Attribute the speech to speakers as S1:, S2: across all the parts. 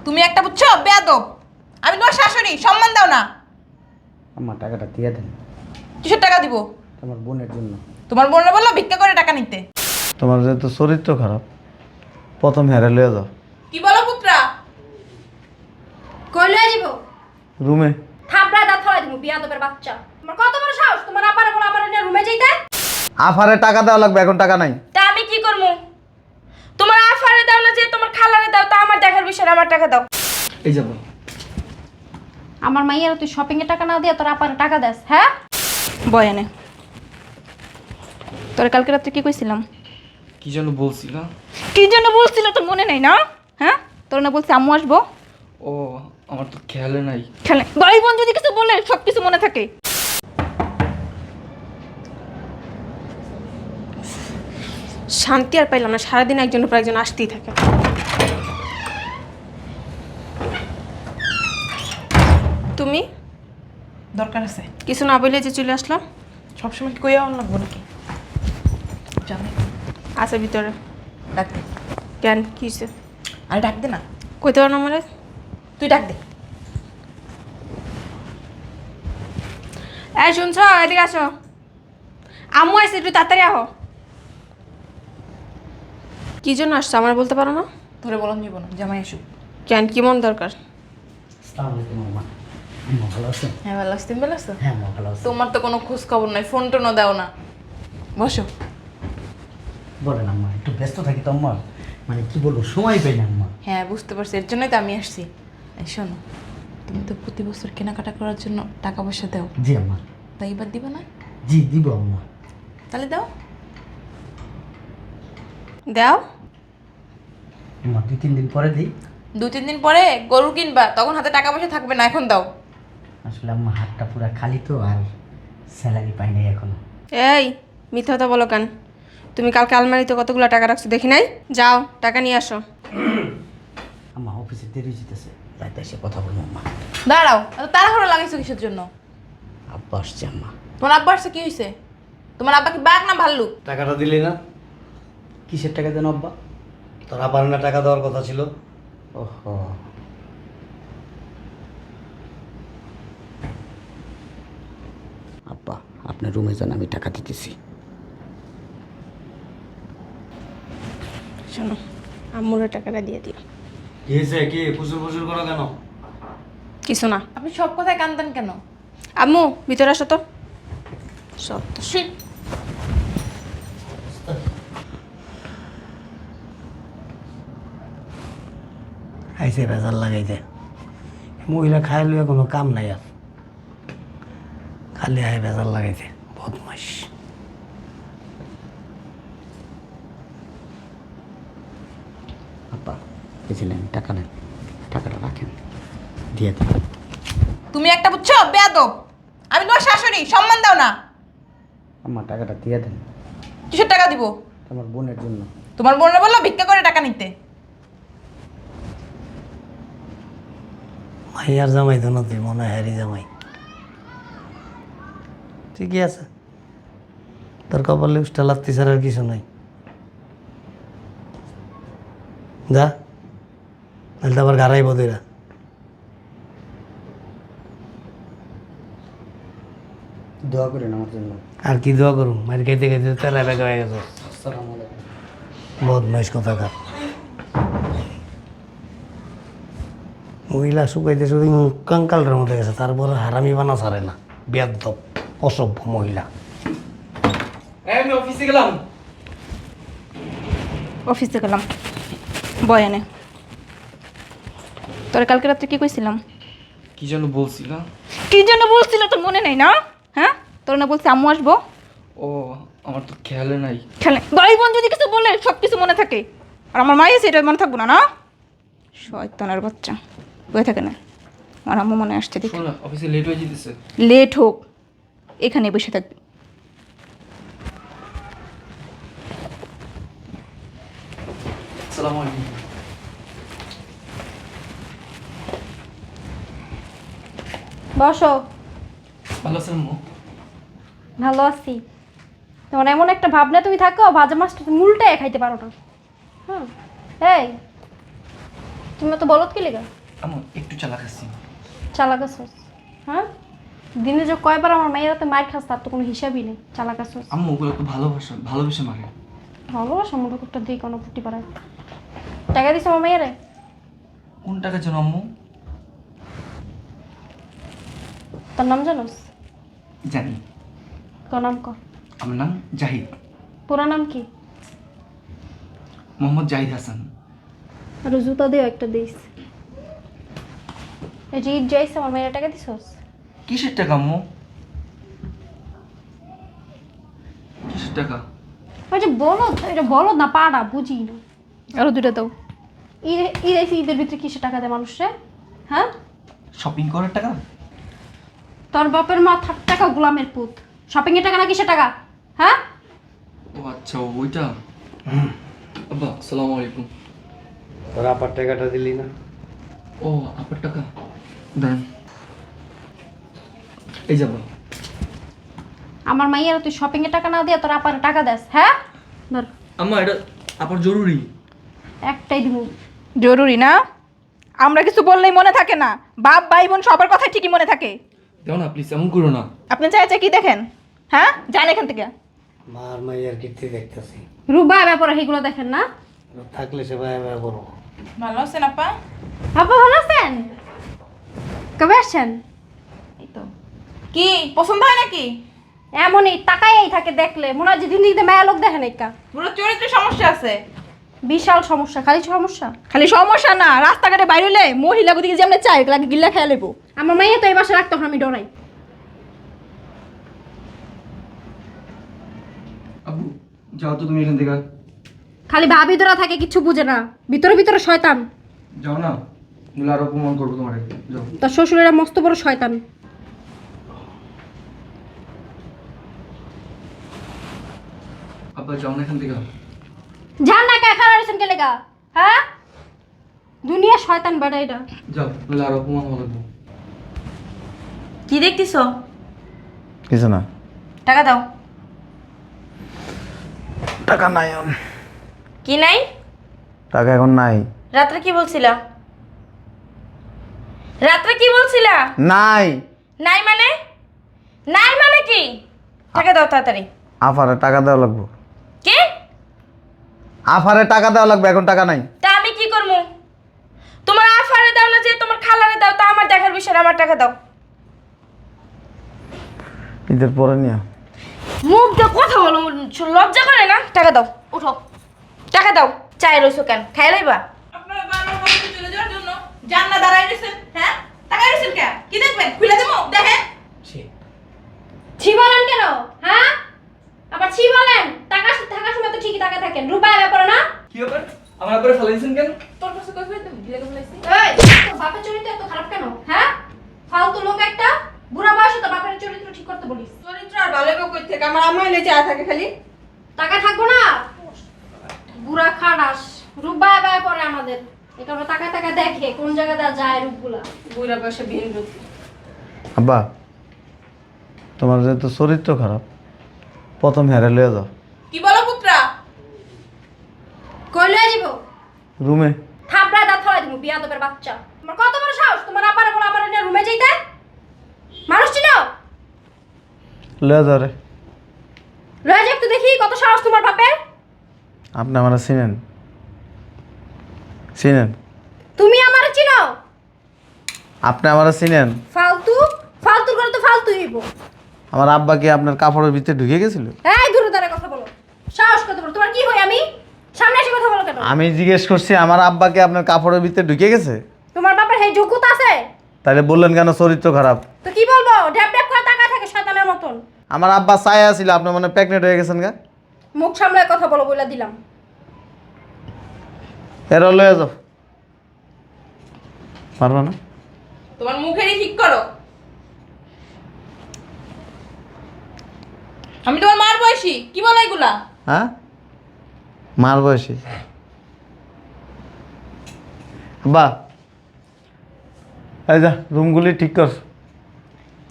S1: তুমি একটা বুঝছো বেয়াদব। আমি তোমার শাশুড়ি, সম্মান দাও না।
S2: আম্মা টাকাটা দিয়ে দেন।
S1: কিসের টাকা দিব?
S2: তোমার বোনের জন্য।
S1: তোমার বোনের বললো ভিক্ষা করে টাকা নিতে।
S2: তোমার যেহেতু চরিত্র খারাপ, প্রথম হেরে লয়ে যাও
S1: কি বলো পুত্রা?
S3: কই লয়ে দিব?
S2: রুমে।
S3: থাপড়া দাঁত ফলাই দিব বিয়াদবের বাচ্চা। তোমার কত বড় সাহস তোমার আপারে বলে আমার নিয়ে রুমে যাইতে?
S2: আফারে টাকা দেওয়া লাগবে, এখন টাকা নাই।
S1: তা আমি কি করবো? তোমার আফারে দাও না যে তোমার খালারে দাও, তা আমার দেখার বিষয় না, আমার টাকা দাও।
S2: এই যাবো।
S3: আমার মাইয়ার তুই শপিং এর টাকা না দিয়ে তোর আপারে টাকা দেস, হ্যাঁ?
S1: বয়ানে তোর কালকে রাত্রে কি কইছিলাম?
S4: কি যেন বলছিল?
S1: কি জন্য বলছিল তোর মনে নেই না? হ্যাঁ, তোর না বলছি আম্মু আসবো।
S4: ও আমার তো খেয়ালে নাই।
S1: খেলে ভাই বোন যদি কিছু বলে সব কিছু মনে থাকে।
S5: শান্তি আর পাইলাম না, সারাদিন একজনের পর একজন আসতেই থাকে। তুমি
S1: দরকার আছে
S5: কিছু না বলে যে চলে আসলাম?
S1: সবসময় কি কইয়া অন্য লাগবো নাকি? জানি
S5: আছে ভিতরে।
S1: ডাক দে।
S5: কেন কি হয়েছে?
S1: আরে ডাক দে না।
S5: কইতে পারো না আমারে?
S1: তুই ডাক দে।
S5: এই শুনছ, এদিকে আসো। আম্মু আসছে, একটু তাড়াতাড়ি আহো। কি জন্য আসছো আমার বলতে পারো না?
S1: তোরে বললাম নিব না, জামাই আসুক।
S5: কেন কি মন দরকার?
S2: আসসালামু আলাইকুম আম্মা। আম্মা ভালো আছেন?
S1: হ্যাঁ ভালো আছি, তুমি ভালো আছো?
S2: হ্যাঁ আম্মা ভালো আছি।
S1: তোমার তো কোনো খোঁজ খবর নাই, ফোন টোনও দাও না। বসো।
S2: বলেন আম্মা, একটু ব্যস্ত থাকি তো আম্মা, মানে কি বলবো, সময় পাই না আম্মা।
S1: হ্যাঁ বুঝতে পারছি, এর জন্যই তো আমি আসছি। এই শোনো, তুমি তো প্রতি বছর কেনাকাটা করার জন্য টাকা পয়সা দাও,
S2: জি আম্মা।
S1: তাই এবার দিবা না?
S2: জি দিব আম্মা।
S1: তাহলে দাও।
S5: দাও।
S2: আম্মা 2-3 দিন পরে দিই।
S1: 2-3 দিন পরে গরু কিনবা, তখন হাতে টাকা পয়সা থাকবে না, এখন দাও।
S2: আসলে আম্মা হাতটা পুরো খালি তো, আর স্যালারি পাই নাই এখনো।
S5: এই মিথ্যা কথা বলো কেন? তুমি কালকে আলমারিতে কতগুলো টাকা রাখছো দেখি নাই? যাও টাকা নিয়ে আসো।
S2: আম্মা অফিসে দেরি হইতেছে, রাতে এসে কথা বলবো আম্মা।
S1: দাঁড়াও, এত তাড়াহুড়ো লাগাইছো কিসের জন্য?
S2: আব্বা আসছে আম্মা।
S1: তোমার আব্বা আসছে, কি হয়েছে? তোমার আব্বা কি বাঘ না ভাল্লুক?
S2: টাকাটা দিলি না? কিসের টাকা দেন আব্বা? তোর আবার না টাকা দেওয়ার কথা ছিল। ওহো, আব্বা আপনার রুমে যান, আমি টাকা দিতেছি।
S5: শোনো, আম্মুর টাকাটা দিয়ে দিও।
S2: কি হয়েছে, কি ফুসুর ফুসুর করো কেন?
S5: কিছু না।
S1: আপনি সব কথায় কান্দেন কেন?
S5: আম্মু ভিতরে আসো তো। সত্য।
S2: আইসে ভেজাল লাগাইতে, মহিলা খাই লইয়া কোনো কাম নাই আর, খালি আয় ভেজাল লাগাইতে, বদমাইশ। আব্বা বুঝলেন, টাকা নেন, টাকাটা রাখেন, দিয়ে দেন।
S1: তুমি একটা বুঝছো বেয়াদব। আমি তোমার শাশুড়ি, সম্মান দাও না।
S2: আম্মা টাকাটা দিয়ে দেন।
S1: কিসের টাকা দিব?
S2: তোমার বোনের জন্য।
S1: তোমার বোনের বললো ভিক্ষা করে টাকা নিতে।
S2: মাইয়ার জামাই তো না, তুই মনে হয় হ্যারি জামাই। ঠিকই আছে, তোর কপালে উষ্টা লাগতে ছাড়া আর কিছু নাই। যা, নাহলে তো আবার গাড়াইব তোরা। দোয়া করেন আমার জন্য। আর কি দোয়া করুন, মার খাইতে খাইতে তেলা বেগা হয়ে গেছে। বদমাইশ কথাকার। মহিলা শুকাইতে শুধু কঙ্কালটার মধ্যে গেছে, তারপরে হারামি বানা ছাড়ে না, বেয়াদব অসভ্য মহিলা।
S4: আমি অফিসে গেলাম।
S1: অফিসে গেলাম। বয়ানে তোর কালকে রাত্রে কি কইছিলাম?
S4: কি যেন বলছিল?
S1: কি জন্য বলছিল তোর মনে নেই না? হ্যাঁ, তোর না বলছি আম্মু আসবো।
S4: ও আমার তো খেয়ালে নাই।
S1: খেলে ভাই বোন যদি কিছু বলে সব কিছু মনে থাকে, আর আমার মাই আছে, এটা মনে থাকবো না? না, শয়তানের বাচ্চা বয়ে থাকে না। আমার আম্মু মনে আসছে, দেখি
S4: শোনো, অফিসে লেট হয়ে যেতেছে।
S1: লেট হোক, এখানে বসে থাকবি।
S4: আসসালামু আলাইকুম।
S3: বসো।
S4: ভালো আছেন আম্মু?
S3: ভালো আছি। তোমার এমন একটা ভাবনা তুমি থাকো, ভাজা মাছটা তুমি উল্টায় খাইতে পারো না। হুম। এই তুমি তো বলত কি লেগা
S4: আম্মু একটু চালাক আছি।
S3: চালাক আছোস? হ্যাঁ, দিনে যে কয়বার আমার মায়ের হাতে মার খাস তার তো কোনো হিসাবই নেই। চালাক আছোস?
S4: আম্মু ওগুলো তো ভালোবেসে মারে।
S3: ভালোবাসা মুঠো কুটটা দিয়ে কোনো ফুটি পাড়ায় টাকা দিস আমার মায়েরে।
S4: কোন টাকার জন্য আম্মু?
S3: তার নাম জানোস?
S4: জানি।
S3: কোন নাম ক?
S4: আমার নাম জাহিদ,
S3: পুরা নাম কি?
S4: মোহাম্মদ জাহিদ হাসান।
S3: আর জুতা দিও একটা দিস। এই যে ঈদ যাইছে আমার মায়ের টাকা দিছস?
S4: কিসের টাকা আম্মু? কিসের টাকা?
S3: ওই যে বলো, এটা বলো না পাড়া বুঝি না।
S1: আরো 2টা দাও।
S3: ঈদের ভিতরে কিসে টাকা দেয় মানুষে? হ্যাঁ,
S4: শপিং করার টাকা?
S3: তোর বাপের মাথার টাকা গোলামের পুত। শপিং এর টাকা না কিসের টাকা? হ্যাঁ,
S4: ও আচ্ছা ওইটা। আব্বা আসসালামু আলাইকুম।
S2: তোর আপার টাকাটা দিলি না?
S4: ও আপনার টাকা দেন। এই যাবো।
S3: আমার মাইয়ার তুই শপিং এর টাকা না দিয়ে তোর আপার টাকা দেস? হ্যাঁ, ধর
S4: আম্মা এটা আপনার জরুরি।
S3: একটাই দিব।
S1: জরুরি না? আমরা কিছু বললেই মনে থাকে না। বাপ ভাই বোন সবার কথাই ঠিকই মনে থাকে।
S4: দেও না প্লিজ, এমন করো না।
S1: আপনি চাইছে কি দেখেন? হ্যাঁ, যান এখান থেকে।
S2: মার মাইয়ার কীর্তি দেখতেছি।
S3: রুবা ব্যাপারে এইগুলো দেখেন না?
S2: থাকলে সে ভাই ভাই বলবো।
S1: ভালো আছেন আপা?
S3: আপা ভালো আছেন? কবে আসছেন?
S1: এই তো। কি পছন্দ হয় নাকি?
S3: এমনই তাকাই থাকে দেখলে মনে হয় যে দিন দিন মেয়া লোক দেখেন একটা।
S1: পুরো চরিত্রে সমস্যা আছে।
S3: বিশাল সমস্যা, খালি সমস্যা।
S1: খালি সমস্যা না, রাস্তাঘাটে বাইরে হলে মহিলা গতিকে যেমন চাই লাগে গিল্লা খেয়ে লেবো।
S3: আমার মাইয়া তো এই বাসা রাখতে আমি ডরাই।
S4: আব্বু যাও তো তুমি এখান থেকে।
S3: খালি ভাবি ধরা থাকে, কিছু বুঝে না। ভিতরে ভিতরে শয়তান।
S4: যাও না, নইলে আরো অপমান করবো তোমার। যাও।
S3: তার শ্বশুরেরা মস্ত বড় শয়তান।
S4: আব্বা যাও না এখান থেকে।
S3: জান না কে খারাপ হয়েছেন কে লেগা? হ্যাঁ, দুনিয়া শয়তান বেড়া এটা।
S4: যাও, নইলে আরো অপমান করবো।
S1: কি দেখতেছ?
S2: কিছু না।
S1: টাকা দাও।
S2: টাকা নাই।
S1: কি নাই?
S2: টাকা এখন নাই।
S1: রাত্রে কি বলছিলা? রাত্রে কি বলছিলা?
S2: নাই।
S1: নাই মানে? নাই মানে কি? টাকা দাও তাড়াতাড়ি।
S2: আফারে টাকা দেওয়া লাগবে।
S1: কি?
S2: আফারে টাকা দেওয়া লাগবে, এখন টাকা নাই।
S1: তা আমি কি করবো? তোমার আফারে দাও না যে তোমার খালারে দাও, তা আমার দেখার বিষয় না, আমার টাকা দাও।
S2: ঈদের পরে নিয়ে
S1: মুখ দিয়ে কথা বলো, লজ্জা করে না? টাকা দাও, উঠো। টাকা দাও। চাই রইছো কেন? খাই লইবা? আপনারা বারবার বলতে চলে যাওয়ার জন্য জান্না দাঁড়াই রইছেন, হ্যাঁ? টাকা রইছেন কে? কি দেখবেন? খুলে দেবো, দেখেন।
S3: ছি বলেন কেন? হ্যাঁ, আবার ছি বলেন? টাকা থাকার সময় তো ঠিকই টাকা থাকেন। রূপায় ব্যাপারে না?
S4: কি ব্যাপার? আমার উপরে ফেলাইছেন কেন?
S1: তোর কাছে কই ফেলতে ভিলেকে ফেলাইছি?
S3: এই, তোর বাপের চরিত্র এত খারাপ কেন? হ্যাঁ, ফালতু লোক একটা। বুড়া বয়সে তো বাপের চরিত্র ঠিক করতে বলিস।
S1: চরিত্র আর ভালো কেউ কই থেকে? আমার আম্মা এনে চা থাকে খালি।
S3: টাকা থাকবো না? বুড়া খাটাস। রূপায় ব্যাপারে আমাদের এটা টাকা টাকা দেখে কোন জায়গাটা যায় রূপগুলা।
S1: বুড়া বয়সে বিয়ে করতে।
S2: আব্বা, তোমার যেহেতু চরিত্র খারাপ, প্রথম হেরে লয়ে যাও
S1: কি বলো পুত্রা?
S3: কই লয়ে দিব?
S2: রুমে।
S3: থাপড়ায় দাঁত ফলাই দিব বিয়াদবের বাচ্চা। তোমার কত বড় সাহস তোমার আপারে বলে আমার নিয়ে রুমে যাইতে? মানুষ চিনো?
S2: লয়ে যাও রে।
S3: লয়ে যাক তো দেখি কত সাহস তোমার বাপের।
S2: আপনি আমার চিনেন? চিনেন?
S3: তুমি আমারে চিনো?
S2: আপনি আমার চিনেন?
S3: ফালতু ফালতু করে তো ফালতু হইব।
S2: আমার আব্বা কি আপনার কাপড়ের ভিতরে ঢুকে গেছিল?
S3: এই দূরে দাঁড়া কথা বলো। সাহস কত বড়? তোমার কি হই আমি? সামনে এসে কথা বলো কেন?
S2: আমি জিজ্ঞেস করছি আমার আব্বা কি আপনার কাপড়ের ভিতরে ঢুকে গেছে?
S3: তোমার বাপের এই যোগ্যতা আছে?
S2: তাহলে বললেন কেন চরিত্র খারাপ?
S3: তো কি বলবো? ড্যাব ড্যাব করে টাকা থাকে শয়তানের মতন।
S2: আমার আব্বা ছায়া ছিল, আপনি মানে প্রেগনেন্ট হয়ে গেছেন গা?
S3: মুখ সামলায় কথা বলো বলে দিলাম।
S2: এর লয়ে যাও। পারবা না?
S1: তোমার মুখেরই ঠিক করো। আমি তোমার মার বয়সী, কি বলো এগুলা?
S2: হ্যাঁ, মার বয়সী। বা এই যা রুমগুলি ঠিক কর।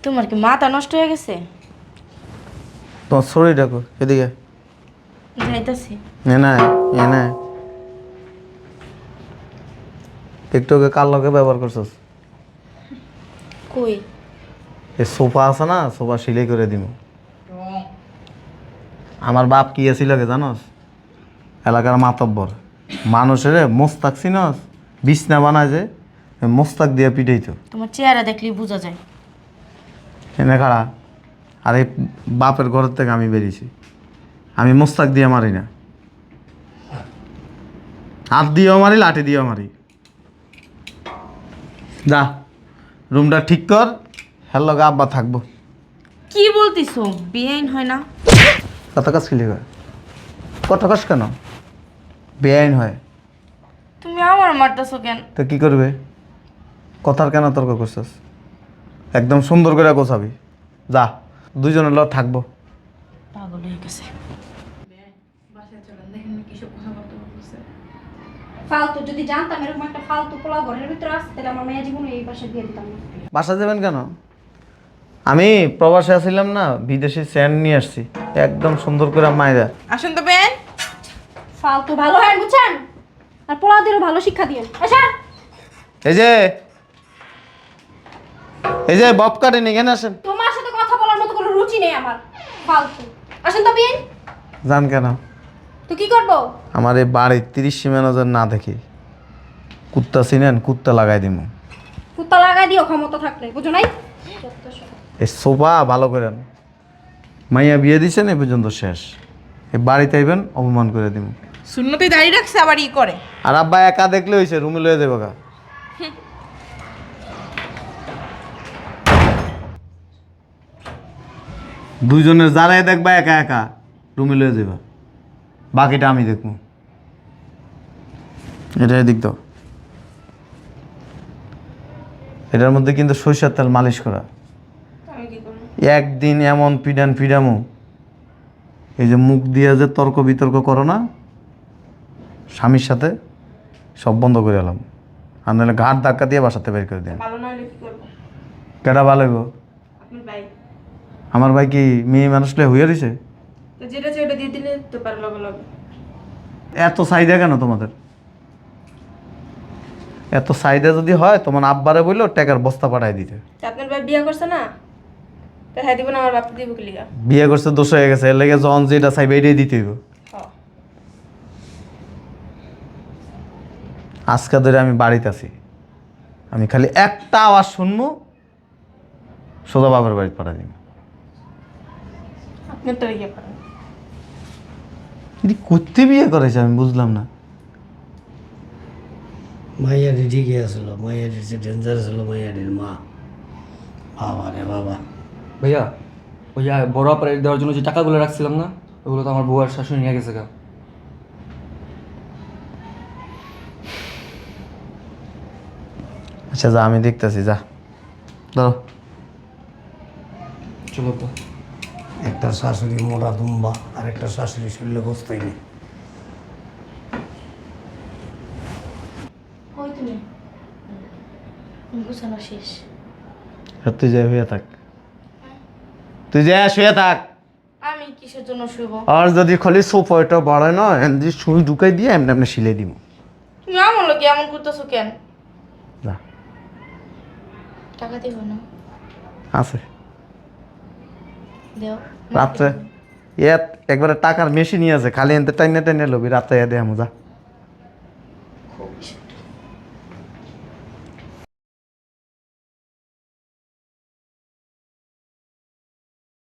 S1: তোমার কি মাথা নষ্ট হয়ে গেছে?
S2: তোমার শরীর ডাকো এদিকে।
S1: যাইতাছি।
S2: এ না, এ না। একটু ওকে কার লগে ব্যবহার করছস?
S1: কই
S2: এই সোফা আছে না, সোফা সিলাই করে দিব। আমার বাপ কি আছিল আগে জানোস? এলাকার মাতব্বর, মানুষের মোস্তাক চিনস, বিছনা বানায় যে মোস্তাক দিয়ে পিটাইতো।
S1: তোমার চেহারা দেখলেই বোঝা যায়।
S2: এনে খাড়া। আর এই বাপের ঘরের থেকে আমি বেরিয়েছি, আমি মোস্তাক দিয়ে মারি না, হাত দিয়েও মারি, লাঠি দিয়েও মারি। যা রুমটা ঠিক কর, হ্যালো গা আব্বা থাকবো।
S1: কি বলতিছো? বেআইন হয় না?
S2: কত কাজ খেলি হয়, কত কাজ কেন বেআইন হয়?
S1: তুমি আমার মারতেছো কেন?
S2: তো কি করবে? কথার কেন তর্ক করছিস? একদম সুন্দর করে গোছাবি। যা, দুইজনের লোক থাকবো।
S1: পাগল হয়ে গেছে।
S3: ফালতু যদি জানতাম এরকম একটা ফালতু পোলা ঘরের ভিতরে আসতে, তাহলে আমার মেয়ে জীবনে এই বাসায় দিয়ে দিতাম না।
S2: বাসা যাবেন কেন? আমি প্রবাসে আসছিলাম না, বিদেশি স্যান্ড নিয়ে আসছি, একদম সুন্দর করে মাইরা।
S1: আসুন তো বেন।
S3: ফালতু ভালো হয় বুঝছেন, আর পোলাদেরও ভালো শিক্ষা দিয়ে। আচ্ছা
S2: এই যে এই যে বব কাটেন, এখানে আসেন।
S3: তোমার সাথে কথা বলার মতো কোনো রুচি নেই আমার। ফালতু। আসেন তো বিন।
S2: জান কেন?
S3: তো কি করবো?
S2: আমার এই বাড়ির 30 সীমা নজর না দেখি কুত্তা চিনেন, কুত্তা লাগাই দিব।
S3: কুত্তা লাগাই দিও ক্ষমতা থাকলে, বুঝো নাই?
S2: এই সোফা ভালো করেন, মাইয়া বিয়ে দিছেন এই পর্যন্ত শেষ। এই বাড়িতে আইবেন, অপমান করে দিব।
S1: শূন্যতেই দাঁড়িয়ে রাখছে, আবার ই করে।
S2: আর আব্বা একা দেখলে হয়েছে, রুমে লয়ে দেবো গা। দুইজনের যারাই দেখবা একা একা রুমে লয়ে যাবা, বাকিটা আমি দেখবো। এটাই দিক দাও। এটার মধ্যে কিন্তু সরিষার তেল মালিশ করা।
S1: আমি কি করব?
S2: একদিন এমন পিডামো, এই যে মুখ দিয়ে যে তর্ক বিতর্ক করো না স্বামীর সাথে, সব বন্ধ করে এলাম। আর নাহলে ঘাট ধাক্কা দিয়ে বাসাতে বের করে দেন।
S1: ভালো না হলে কি করব?
S2: কেটা ভালো হইব?
S1: আপনার ভাই
S2: আমার ভাই কি মেয়ে মানুষলে হইয়া রয়েছে?
S1: তো যেটা চাই ওটা দিয়ে দিলে তো পারে লগে লগে।
S2: এত চাহিদা কেন তোমাদের? এত চাহিদা যদি হয় তোমার আব্বারে বললো টাকার বস্তা পাঠাই দিতে।
S1: তা আপনার ভাই বিয়ে করছে না, তো হ্যাঁ দিব না, আমার বাপ দিব কি লিগা?
S2: বিয়ে করছে, দোষ হয়ে গেছে, এর লেগে যখন যেটা চাইবে এটাই দিতে হইব।
S1: হ্যাঁ।
S2: আজকে ধরে আমি বাড়িতে আছি, আমি খালি একটা আওয়াজ শুনবো, সোজা বাবার বাড়ি পাঠা দিব।
S1: আপনার তো ইয়ে করেন।
S2: এটি করতে বিয়ে করেছে আমি বুঝলাম না।
S6: মাইয়াডি ঠিকই আসলো, মাইয়াডির যে ডেঞ্জার ছিল মাইয়াডির মা। বাবা রে বাবা।
S4: ভাইয়া ওই যে বড় অপারেট দেওয়ার জন্য যে টাকাগুলো রাখছিলাম না, ওগুলো তো আমার বউ আর শাশুড়ি নিয়ে গেছে গা।
S2: আচ্ছা যা, আমি দেখতেছি, যা ধরো।
S4: চলো তো।
S6: একটা শাশুড়ি মোটা দুম্বা, আর একটা শাশুড়ি শরীরে বসতেই নেই।
S1: কই তুমি? গুছানো শেষ।
S2: তুই যাই হইয়া থাক, তুই যাই শুয়ে থাক।
S1: আমি কিসের জন্য শুইব?
S2: আর যদি খালি সোফাটা বাড়ায় না, এমনি সুই ঢুকাই দিয়ে এমনি এমনি সিলাই দিব।
S1: তুমি আমার লোকে এমন করতেছো কেন?
S2: যা,
S1: টাকা দিব না?
S2: আছে
S1: দেও।
S2: রাত্রে একবারে টাকার মেশিনই আছে, খালি এনতে টাইনে টাইনে লবি, রাত্রে এ দে আমু যা।